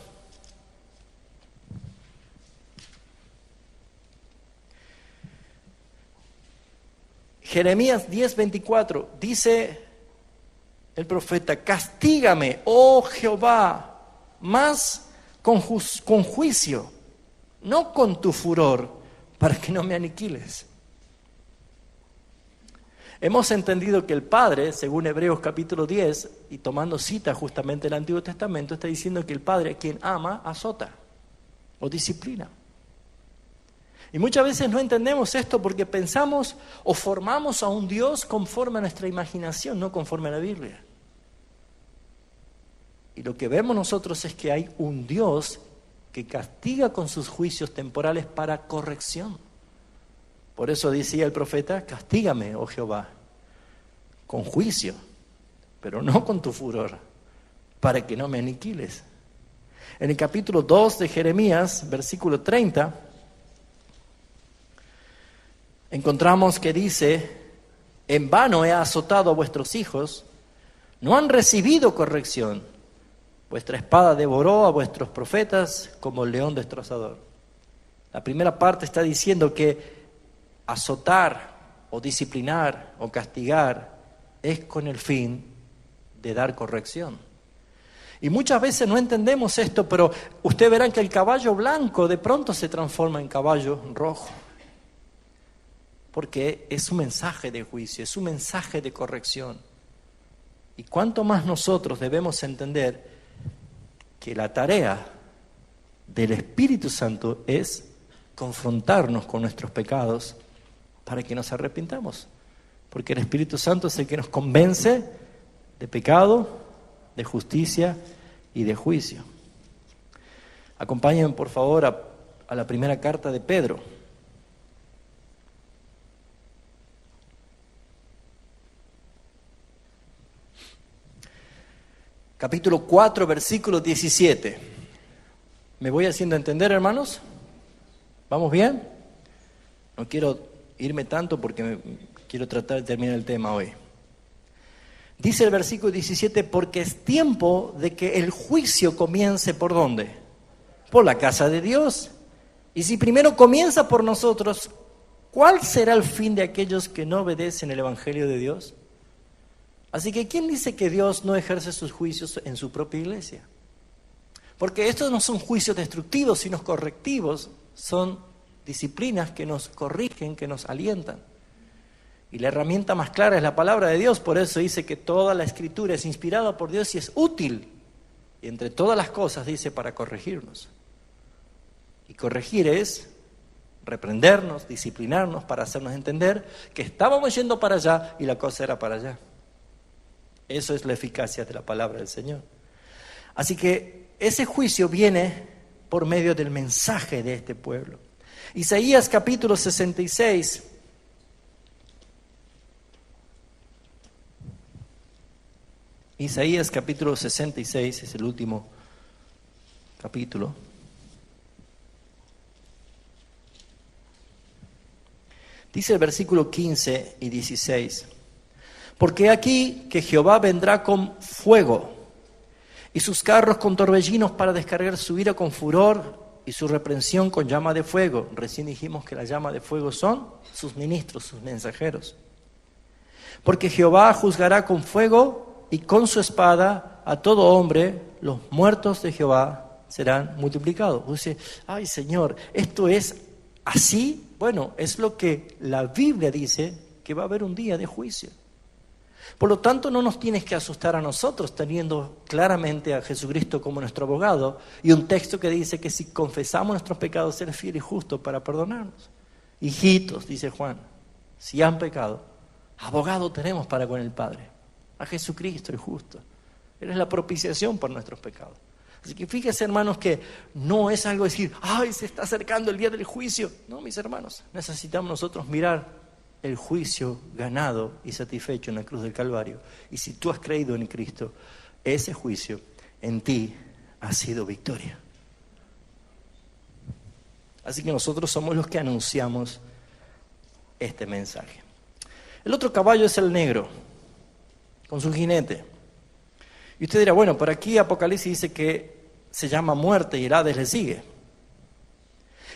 Jeremías 10:24, dice el profeta, castígame, oh Jehová, más con juicio, no con tu furor, para que no me aniquiles. Hemos entendido que el Padre, según Hebreos capítulo 10, y tomando cita justamente del Antiguo Testamento, está diciendo que el Padre, a quien ama, azota o disciplina. Y muchas veces no entendemos esto porque pensamos o formamos a un Dios conforme a nuestra imaginación, no conforme a la Biblia. Y lo que vemos nosotros es que hay un Dios que castiga con sus juicios temporales para corrección. Por eso decía el profeta, castígame, oh Jehová, con juicio, pero no con tu furor, para que no me aniquiles. En el capítulo 2 de Jeremías, versículo 30, encontramos que dice: en vano he azotado a vuestros hijos, no han recibido corrección. Vuestra espada devoró a vuestros profetas como el león destrozador. La primera parte está diciendo que azotar o disciplinar o castigar es con el fin de dar corrección. Y muchas veces no entendemos esto, pero ustedes verán que el caballo blanco de pronto se transforma en caballo rojo. Porque es un mensaje de juicio, es un mensaje de corrección. Y cuánto más nosotros debemos entender que la tarea del Espíritu Santo es confrontarnos con nuestros pecados para que nos arrepintamos. Porque el Espíritu Santo es el que nos convence de pecado, de justicia y de juicio. Acompáñenme por favor a la primera carta de Pedro. Capítulo 4, versículo 17. ¿Me voy haciendo entender, hermanos? ¿Vamos bien? No quiero irme tanto porque quiero tratar de terminar el tema hoy. Dice el versículo 17: porque es tiempo de que el juicio comience, ¿por dónde? Por la casa de Dios. Y si primero comienza por nosotros, ¿cuál será el fin de aquellos que no obedecen el Evangelio de Dios? Así que, ¿quién dice que Dios no ejerce sus juicios en su propia iglesia? Porque estos no son juicios destructivos, sino correctivos. Son disciplinas que nos corrigen, que nos alientan. Y la herramienta más clara es la palabra de Dios. Por eso dice que toda la Escritura es inspirada por Dios y es útil. Y entre todas las cosas dice para corregirnos. Y corregir es reprendernos, disciplinarnos para hacernos entender que estábamos yendo para allá y la cosa era para allá. Eso es la eficacia de la palabra del Señor. Así que ese juicio viene por medio del mensaje de este pueblo. Isaías capítulo 66. Isaías capítulo 66 es el último capítulo. Dice el versículo 15 y 16. Porque aquí que Jehová vendrá con fuego, y sus carros con torbellinos para descargar su ira con furor, y su reprensión con llama de fuego. Recién dijimos que la llama de fuego son sus ministros, sus mensajeros. Porque Jehová juzgará con fuego y con su espada a todo hombre. Los muertos de Jehová serán multiplicados. Dice, ay Señor, ¿esto es así? Bueno, es lo que la Biblia dice, que va a haber un día de juicio. Por lo tanto, no nos tienes que asustar a nosotros teniendo claramente a Jesucristo como nuestro abogado y un texto que dice que si confesamos nuestros pecados, Él es fiel y justo para perdonarnos. Hijitos, dice Juan, si han pecado, abogado tenemos para con el Padre, a Jesucristo el justo. Él es la propiciación por nuestros pecados. Así que fíjense, hermanos, que no es algo decir, ¡ay, se está acercando el día del juicio! No, mis hermanos, necesitamos nosotros mirar el juicio ganado y satisfecho en la cruz del Calvario. Y si tú has creído en Cristo, ese juicio en ti ha sido victoria. Así que nosotros somos los que anunciamos este mensaje. El otro caballo es el negro, con su jinete. Y usted dirá, bueno, por aquí Apocalipsis dice que se llama muerte y el Hades le sigue.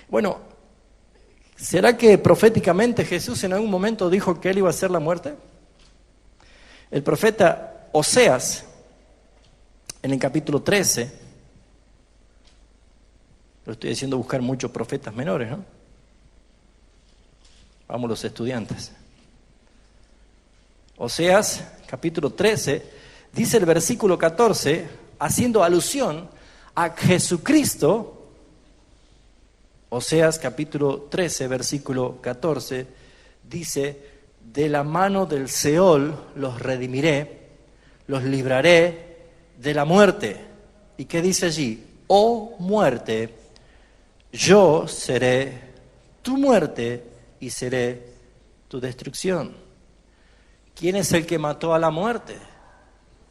Bueno, ¿será que proféticamente Jesús en algún momento dijo que Él iba a hacer la muerte? El profeta Oseas, en el capítulo 13, lo estoy haciendo buscar muchos profetas menores, ¿no? Vamos los estudiantes. Oseas, capítulo 13, dice el versículo 14, haciendo alusión a Jesucristo. Oseas capítulo 13, versículo 14, dice, de la mano del Seol los redimiré, los libraré de la muerte. ¿Y qué dice allí? Oh muerte, yo seré tu muerte y seré tu destrucción. ¿Quién es el que mató a la muerte?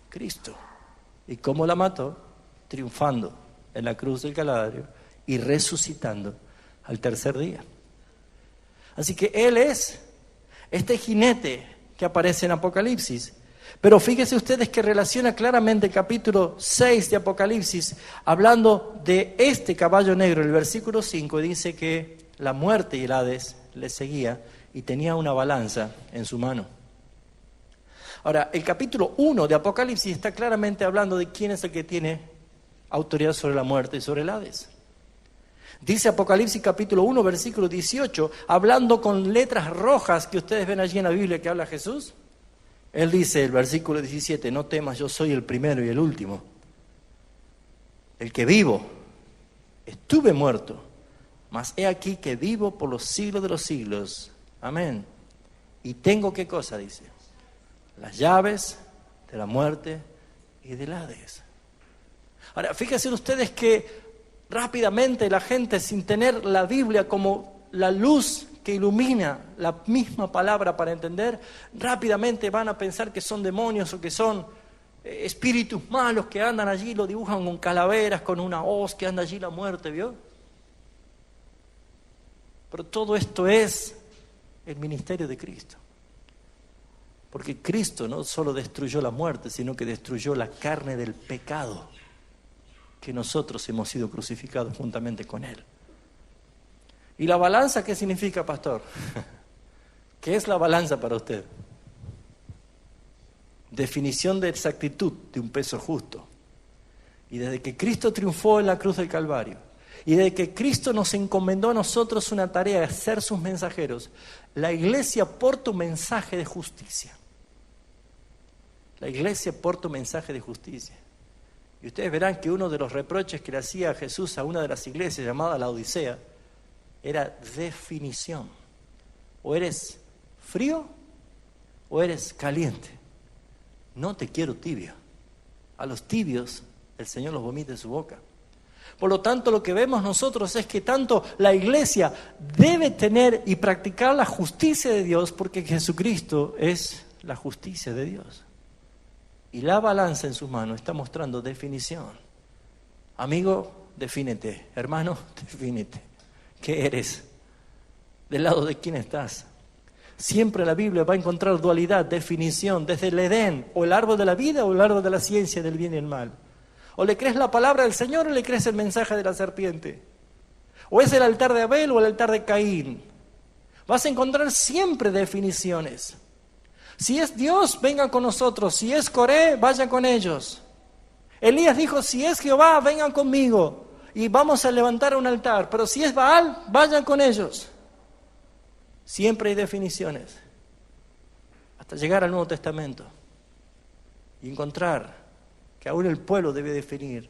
Cristo. ¿Y cómo la mató? Triunfando en la cruz del Calvario y resucitando al tercer día. Así que Él es este jinete que aparece en Apocalipsis. Pero fíjense ustedes que relaciona claramente el capítulo 6 de Apocalipsis, hablando de este caballo negro. El versículo 5 dice que la muerte y el Hades le seguía y tenía una balanza en su mano. Ahora, el capítulo 1 de Apocalipsis está claramente hablando de quién es el que tiene autoridad sobre la muerte y sobre el Hades. Dice Apocalipsis capítulo 1, versículo 18, hablando con letras rojas que ustedes ven allí en la Biblia que habla Jesús. Él dice, el versículo 17, no temas, yo soy el primero y el último, el que vivo. Estuve muerto, mas he aquí que vivo por los siglos de los siglos. Amén. Y tengo, ¿qué cosa dice? Las llaves de la muerte y del Hades. Ahora, fíjense ustedes que rápidamente la gente, sin tener la Biblia como la luz que ilumina la misma palabra para entender, rápidamente van a pensar que son demonios o que son espíritus malos que andan allí, lo dibujan con calaveras, con una hoz que anda allí la muerte, ¿vio? Pero todo esto es el ministerio de Cristo. Porque Cristo no solo destruyó la muerte, sino que destruyó la carne del pecado, que nosotros hemos sido crucificados juntamente con Él. ¿Y la balanza qué significa, pastor? ¿Qué es la balanza para usted? Definición de exactitud de un peso justo. Y desde que Cristo triunfó en la cruz del Calvario, y desde que Cristo nos encomendó a nosotros una tarea de ser sus mensajeros, la iglesia porta un mensaje de justicia. La iglesia porta un mensaje de justicia. Y ustedes verán que uno de los reproches que le hacía Jesús a una de las iglesias llamada la Odisea era definición. O eres frío o eres caliente. No te quiero tibio. A los tibios el Señor los vomita en su boca. Por lo tanto, lo que vemos nosotros es que tanto la iglesia debe tener y practicar la justicia de Dios, porque Jesucristo es la justicia de Dios. Y la balanza en su mano está mostrando definición. Amigo, defínete. Hermano, defínete. ¿Qué eres? ¿Del lado de quién estás? Siempre la Biblia va a encontrar dualidad, definición, desde el Edén, o el árbol de la vida o el árbol de la ciencia del bien y el mal. O le crees la palabra del Señor o le crees el mensaje de la serpiente. O es el altar de Abel o el altar de Caín. Vas a encontrar siempre definiciones. Si es Dios, vengan con nosotros. Si es Coré, vayan con ellos. Elías dijo, si es Jehová, vengan conmigo. Y vamos a levantar un altar. Pero si es Baal, vayan con ellos. Siempre hay definiciones. Hasta llegar al Nuevo Testamento. Y encontrar que aún el pueblo debe definir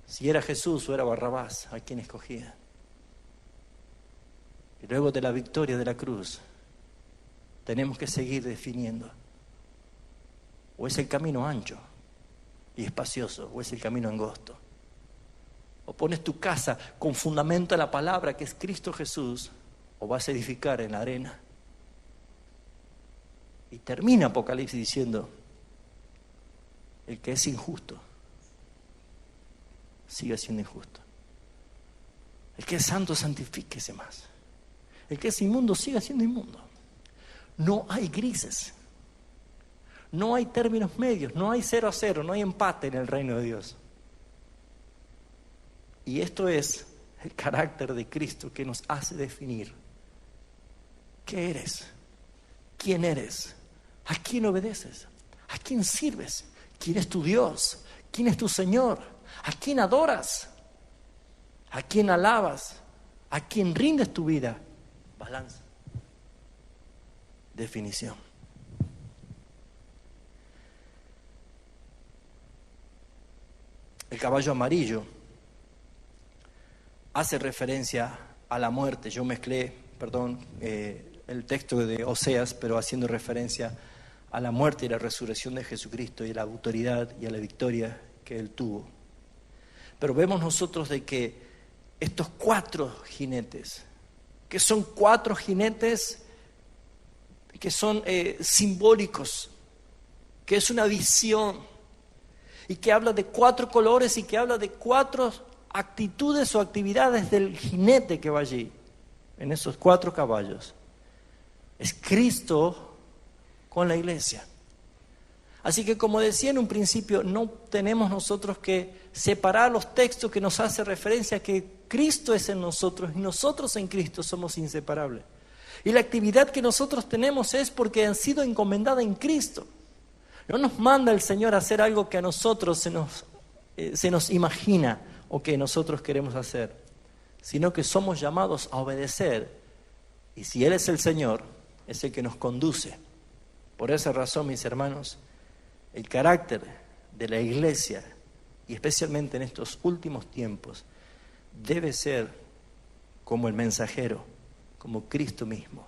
si era Jesús o era Barrabás a quien escogía. Y luego de la victoria de la cruz, tenemos que seguir definiendo. O es el camino ancho y espacioso, o es el camino angosto. O pones tu casa con fundamento en la palabra que es Cristo Jesús, o vas a edificar en la arena. Y termina Apocalipsis diciendo, el que es injusto, sigue siendo injusto. El que es santo, santifíquese más. El que es inmundo, siga siendo inmundo. No hay grises. No hay términos medios. No hay 0-0. No hay empate en el reino de Dios. Y esto es el carácter de Cristo que nos hace definir qué eres, quién eres, a quién obedeces, a quién sirves, quién es tu Dios, quién es tu Señor, a quién adoras, a quién alabas, a quién rindes tu vida. Balanza. Definición. El caballo amarillo hace referencia a la muerte. Yo mezclé, el texto de Oseas, pero haciendo referencia a la muerte y la resurrección de Jesucristo y a la autoridad y a la victoria que Él tuvo. Pero vemos nosotros de que estos 4 jinetes, que son 4 jinetes que son simbólicos, que es una visión y que habla de 4 colores y que habla de 4 actitudes o actividades del jinete que va allí, en esos 4 caballos. Es Cristo con la iglesia. Así que, como decía en un principio, no tenemos nosotros que separar los textos que nos hacen referencia a que Cristo es en nosotros y nosotros en Cristo somos inseparables. Y la actividad que nosotros tenemos es porque han sido encomendadas en Cristo. No nos manda el Señor a hacer algo que a nosotros se nos imagina o que nosotros queremos hacer, sino que somos llamados a obedecer. Y si Él es el Señor, es el que nos conduce. Por esa razón, mis hermanos, el carácter de la iglesia, y especialmente en estos últimos tiempos, debe ser como el mensajero, como Cristo mismo,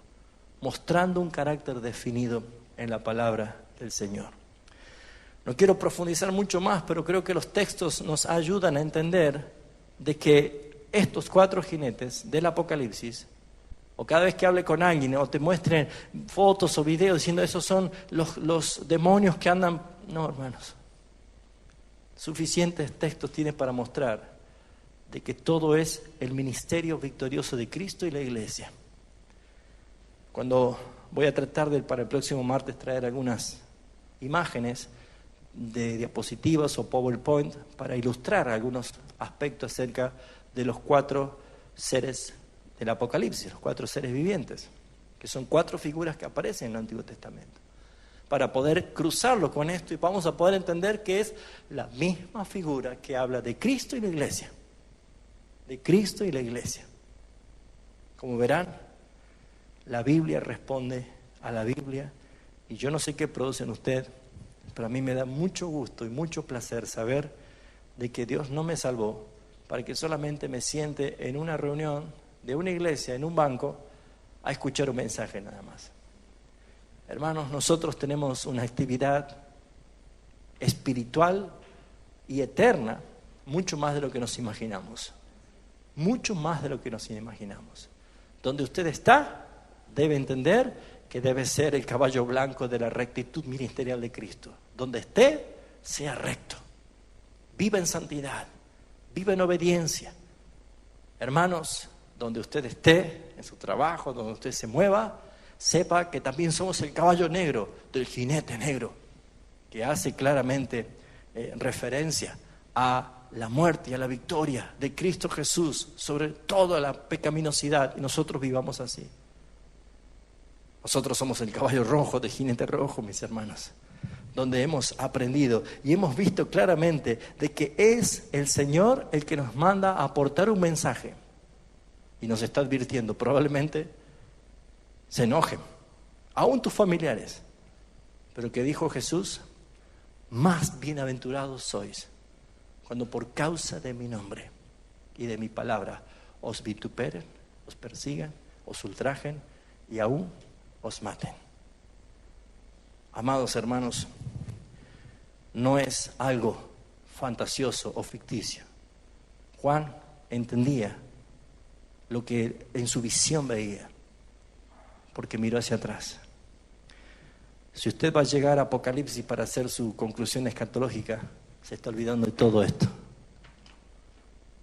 mostrando un carácter definido en la palabra del Señor. No quiero profundizar mucho más, pero creo que los textos nos ayudan a entender de que estos 4 jinetes del Apocalipsis, o cada vez que hable con alguien o te muestren fotos o videos diciendo esos son los demonios que andan. No, hermanos. Suficientes textos tiene para mostrar de que todo es el ministerio victorioso de Cristo y la iglesia. Cuando voy a tratar para el próximo martes traer algunas imágenes de diapositivas o PowerPoint para ilustrar algunos aspectos acerca de los 4 seres del Apocalipsis, los 4 seres vivientes, que son 4 figuras que aparecen en el Antiguo Testamento, para poder cruzarlo con esto y vamos a poder entender que es la misma figura que habla de Cristo y la iglesia, de Cristo y la iglesia. Como verán, la Biblia responde a la Biblia y yo no sé qué producen ustedes, pero a mí me da mucho gusto y mucho placer saber de que Dios no me salvó para que solamente me siente en una reunión de una iglesia, en un banco, a escuchar un mensaje nada más. Hermanos, nosotros tenemos una actividad espiritual y eterna, mucho más de lo que nos imaginamos. Mucho más de lo que nos imaginamos. Donde usted está, debe entender que debe ser el caballo blanco de la rectitud ministerial de Cristo. Donde esté, sea recto. Viva en santidad. Viva en obediencia. Hermanos, donde usted esté, en su trabajo, donde usted se mueva, sepa que también somos el caballo negro del jinete negro, que hace claramente referencia a la muerte y a la victoria de Cristo Jesús sobre toda la pecaminosidad, y nosotros vivamos así. Nosotros somos el caballo rojo del jinete rojo, mis hermanos, donde hemos aprendido y hemos visto claramente de que es el Señor el que nos manda a aportar un mensaje y nos está advirtiendo, probablemente se enojen, aún tus familiares, pero que dijo Jesús: más bienaventurados sois cuando por causa de mi nombre y de mi palabra os vituperen, os persigan, os ultrajen y aún os maten. Amados hermanos, no es algo fantasioso o ficticio. Juan entendía lo que en su visión veía, porque miró hacia atrás. Si usted va a llegar a Apocalipsis para hacer su conclusión escatológica, se está olvidando de todo esto.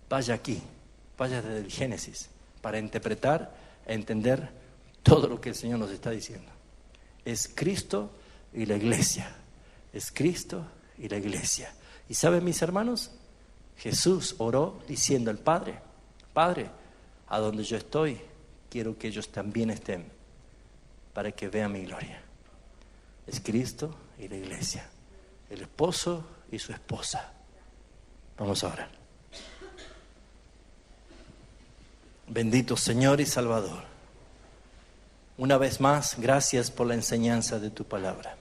Vaya aquí, vaya desde el Génesis, para interpretar, entender todo lo que el Señor nos está diciendo. Es Cristo y la iglesia. Es Cristo y la iglesia. Y ¿saben, mis hermanos? Jesús oró diciendo al Padre: Padre, a donde yo estoy, quiero que ellos también estén, para que vean mi gloria. Es Cristo y la iglesia, el esposo y su esposa. Vamos a orar. Bendito Señor y Salvador, una vez más, gracias por la enseñanza de tu palabra.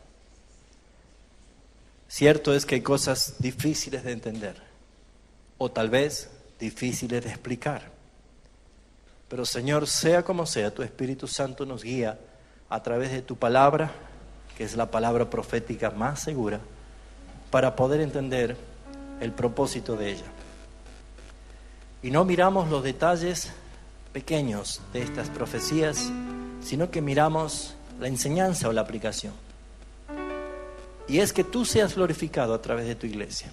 Cierto es que hay cosas difíciles de entender, o tal vez difíciles de explicar. Pero Señor, sea como sea, tu Espíritu Santo nos guía a través de tu palabra, que es la palabra profética más segura, para poder entender el propósito de ella. Y no miramos los detalles pequeños de estas profecías, sino que miramos la enseñanza o la aplicación. Y es que tú seas glorificado a través de tu iglesia,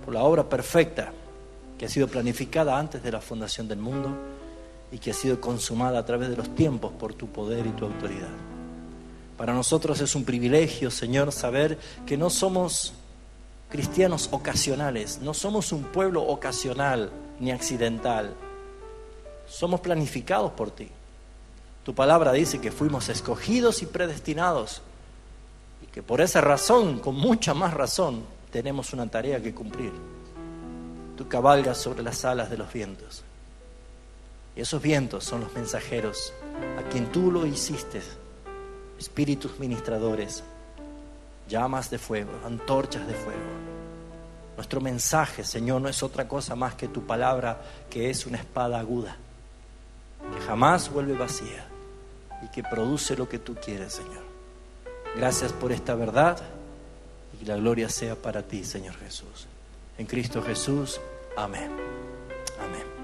por la obra perfecta que ha sido planificada antes de la fundación del mundo y que ha sido consumada a través de los tiempos por tu poder y tu autoridad. Para nosotros es un privilegio, Señor, saber que no somos cristianos ocasionales, no somos un pueblo ocasional ni accidental. Somos planificados por ti. Tu palabra dice que fuimos escogidos y predestinados y que por esa razón, con mucha más razón, tenemos una tarea que cumplir. Tú cabalgas sobre las alas de los vientos y esos vientos son los mensajeros a quien tú lo hiciste, espíritus ministradores, llamas de fuego, antorchas de fuego. Nuestro mensaje, Señor, no es otra cosa más que tu palabra, que es una espada aguda, que jamás vuelve vacía y que produce lo que tú quieres, Señor. Gracias por esta verdad y que la gloria sea para ti, Señor Jesús. En Cristo Jesús, amén. Amén.